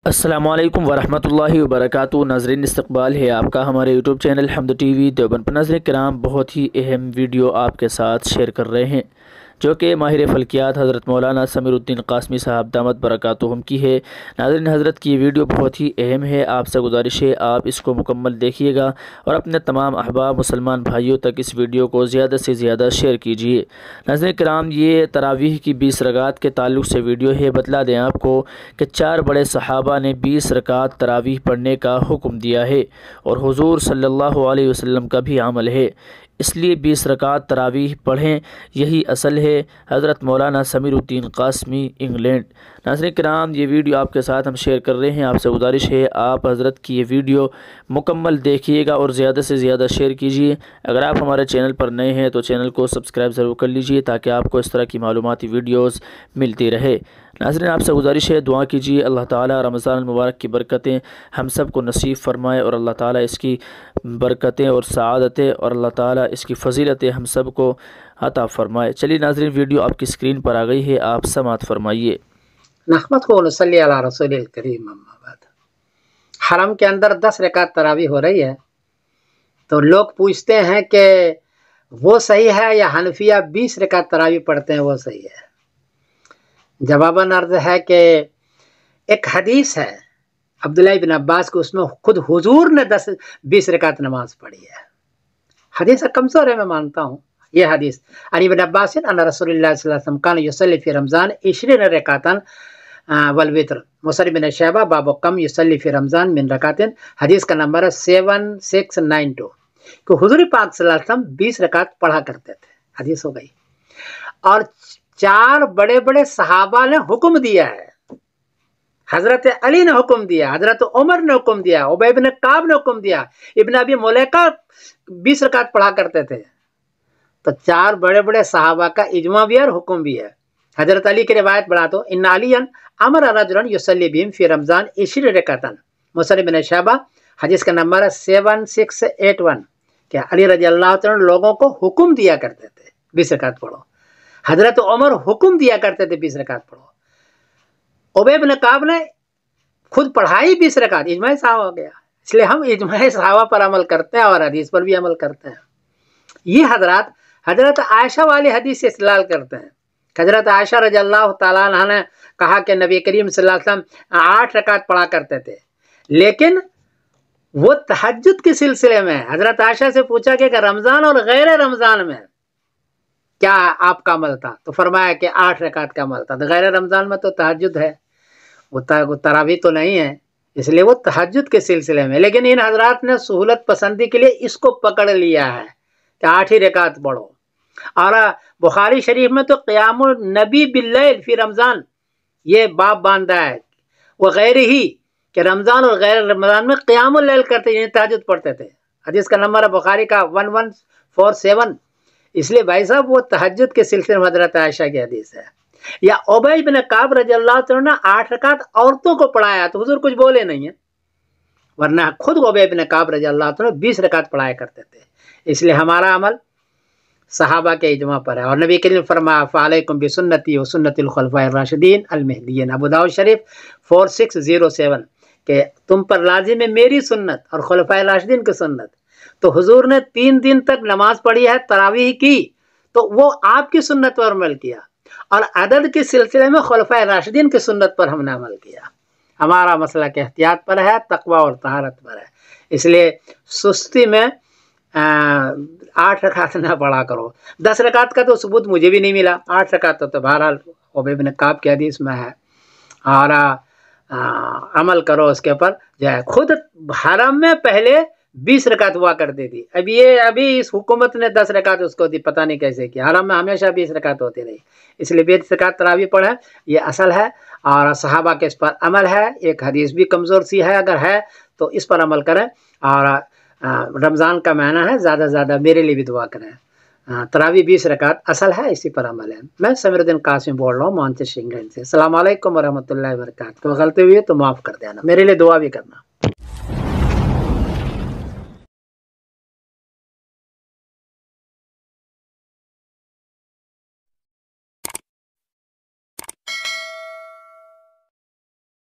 अस्सलामु अलैकुम वरहमतुल्लाहि वबरकातुहू। नाज़रीन, इस्तकबाल है आपका हमारे यूट्यूब चैनल हमद टीवी देवबंद पर। नाज़रीन किराम, बहुत ही अहम वीडियो आपके साथ शेयर कर रहे हैं जो कि माहिर फ़ल्कियात हज़रत मौलाना समीरुद्दीन क़ासमी साहब दामत बरकातुहुम की है। नाज़रीन, हज़रत की ये वीडियो बहुत ही अहम है, आपसे गुजारिश है आप इसको मुकम्मल देखिएगा और अपने तमाम अहबाब मुसलमान भाइयों तक इस वीडियो को ज़्यादा से ज़्यादा शेयर कीजिए। नाज़रीन किराम, ये तरावीह की 20 रकात के ताल्लुक़ से वीडियो है। बतला दें आपको कि 4 बड़े सहाबा ने 20 रकात तरावीह पढ़ने का हुक्म दिया है और हुज़ूर सल्लल्लाहु अलैहि वसल्लम का भी अमल है, इसलिए 20 रकात तरावीह पढ़ें, यही असल है। हज़रत मौलाना समीरुद्दीन क़ासमी, इंग्लैंड। नाज़रीन किराम, ये वीडियो आपके साथ हम शेयर कर रहे हैं, आपसे गुजारिश है आप हज़रत की ये वीडियो मुकम्मल देखिएगा और ज़्यादा से ज़्यादा शेयर कीजिए। अगर आप हमारे चैनल पर नए हैं तो चैनल को सब्सक्राइब ज़रूर कर लीजिए ताकि आपको इस तरह की मालूमाती वीडियोज़ मिलती रहे। नाज़रीन, आपसे गुजारिश है दुआ कीजिए अल्लाह ताला रमज़ान मुबारक की बरकतें हम सब को नसीब फरमाए और अल्लाह ताला इसकी बरकतें और सआदतें और अल्लाह ताला इसकी फ़जीलतें हम सब को अता फरमाए। चलिए नाज़रीन, वीडियो आपकी स्क्रीन पर आ गई है, आप समाअत फरमाइए। नहमदुहु व नसल्ली अला रसूलिल करीम, अम्मा बाद। हरम के अंदर 10 रकात तरावी हो रही है, तो लोग पूछते हैं कि वो सही है या हनफिया 20 रकात तरावी पढ़ते हैं वो सही है। जवाबन अर्ज है कि एक हदीस है अब्दुल्लाह इब्न अब्बास को, उसमें खुद हुजूर ने 10-20 रकात नमाज पढ़ी है। हदीस कमज़ोर है, मैं मानता हूँ। ये हदीस अन इब्न अब्बास अन रसूलुल्लाह सल्लल्लाहु अलैहि वसल्लम कान युसल्ली फी रमज़ान 20 रकातन वल वित्र। मुसर बिन शैबा बाब कम युसल्ली फी रमज़ान मिन रकातिन। हदीस का नंबर है 7692 कि हुजूर पाक सल्लल्लाहु अलैहि वसल्लम 20 रकात पढ़ा करते थे। हदीस हो गई। और 4 बड़े बड़े सहाबा ने हुक्म दिया है। हजरत अली ने हुक्म दिया, हजरत उमर ने हुक्म दिया, उबय बिन काब ने हुक्म दिया, इब्न अबी मुलैका 20 रकात पढ़ा करते थे। तो 4 बड़े बड़े सहाबा का इजमा भी है और हुक्म भी है। हजरत अली की रिवायत बढ़ा तो इन्ना अलियन अमर रजुलन युसल्ली बिहिम फी रमज़ान 20 रकातन। मुसर बिन शैबा, हदीस का नंबर है 7681 कि अली रज़ी अल्लाह तआला लोगों को हुक्म दिया करते थे 20 रकात पढ़ो। हजरत उमर हुक्म दिया करते थे 20 रकात पढ़ो। उबय बिन काब ने खुद पढ़ाई 20 रकात, इजमा सहाबा हो गया। इसलिए हम इजमा सहाबा पर अमल करते हैं और हदीस पर भी अमल करते हैं। ये हजरत हजरत आयशा वाली हदीस से इस्तेलाल करते हैं। हजरत आयशा रज़ियल्लाहु ताला अन्हा ने कहा कि नबी करीम सल्लल्लाहु अलैहि वसल्लम 8 रकात पढ़ा करते थे, लेकिन वो तहज्जुद के सिलसिले में हजरत आयशा से पूछा कि रमज़ान और गैर रमज़ान में क्या आपका अमल था, तो फरमाया कि 8 रकात का अमल था। तो गैर रमज़ान में तो तहज्जुद है, वो तरावी तो नहीं है, इसलिए वो तहज्जुद के सिलसिले में। लेकिन इन हजरात ने सहूलत पसंदी के लिए इसको पकड़ लिया है कि 8 ही रकात पढ़ो। और बुखारी शरीफ में तो क़ियामुन नबी बिल्लैल फी रमज़ान ये बाब बांधा है, वो गैर ही कि रमज़ान और गैर रमज़ान में क़ियामुल लैल करते यानी तहज्जुद पढ़ते थे। हदीस का नंबर है बुखारी का 1147। इसलिए भाई साहब वो तहज्जुद के सिलसिले में हजरत आयशा की हदीस है। या उबय बिन काब रज़ियल्लाहु तआला ने 8 रकात औरतों को पढ़ाया तो हुजूर कुछ बोले नहीं है, वरना खुद उबय बिन काब रज़ियल्लाहु तआला 20 रकात पढ़ाया करते थे। इसलिए हमारा अमल सहाबा के इजमा पर है। और नबी करीम फरमाया फ़अलैकुम बिसुन्नती व सुन्नतिल खुलफ़ाए राशिदीन अल महदीयीन। अबू दाऊद शरीफ 4607 कि तुम पर लाजिम है मेरी सुन्नत और खुलफ़ाए राशिदीन की सुन्नत। तो हुजूर ने 3 दिन तक नमाज पढ़ी है, तरावीह की, तो वो आपकी सुन्नत पर अमल किया और अदद के सिलसिले में खुलफ़ाए राशिदीन की सुन्नत पर हमने अमल किया। हमारा मसला के एहतियात पर है, तकवा और तहारत पर है। इसलिए सुस्ती में 8 रकात ना पढ़ा करो। 10 रकात का तो सबूत मुझे भी नहीं मिला, 8 रकात तो बहरहाल उबय बिन काब की हदीस में है। और अमल करो उसके ऊपर। जो है खुद हरम में पहले 20 रकात हुआ करती थी, अभी इस हुकूमत ने 10 रकात उसको दी, पता नहीं कैसे किया। हरम में हमेशा 20 रकात होती रही, इसलिए 20 रकात तरावी पढ़े, ये असल है और सहाबा के इस पर अमल है। एक हदीस भी कमज़ोर सी है, अगर है तो इस पर अमल करें। और रमज़ान का महीना है, ज़्यादा से ज़्यादा मेरे लिए भी दुआ करें। तरावी 20 रकात असल है, इसी पर अमल है। मैं समीरुद्दीन क़ासमी बोल रहा हूँ मानचेस्टर इंग्लैंड से। अस्सलाम वालेकुम वरहमतुल्लाहि वबरकातुहू। तो गलती हुई है तो माफ़ कर देना, मेरे लिए दुआ भी करना।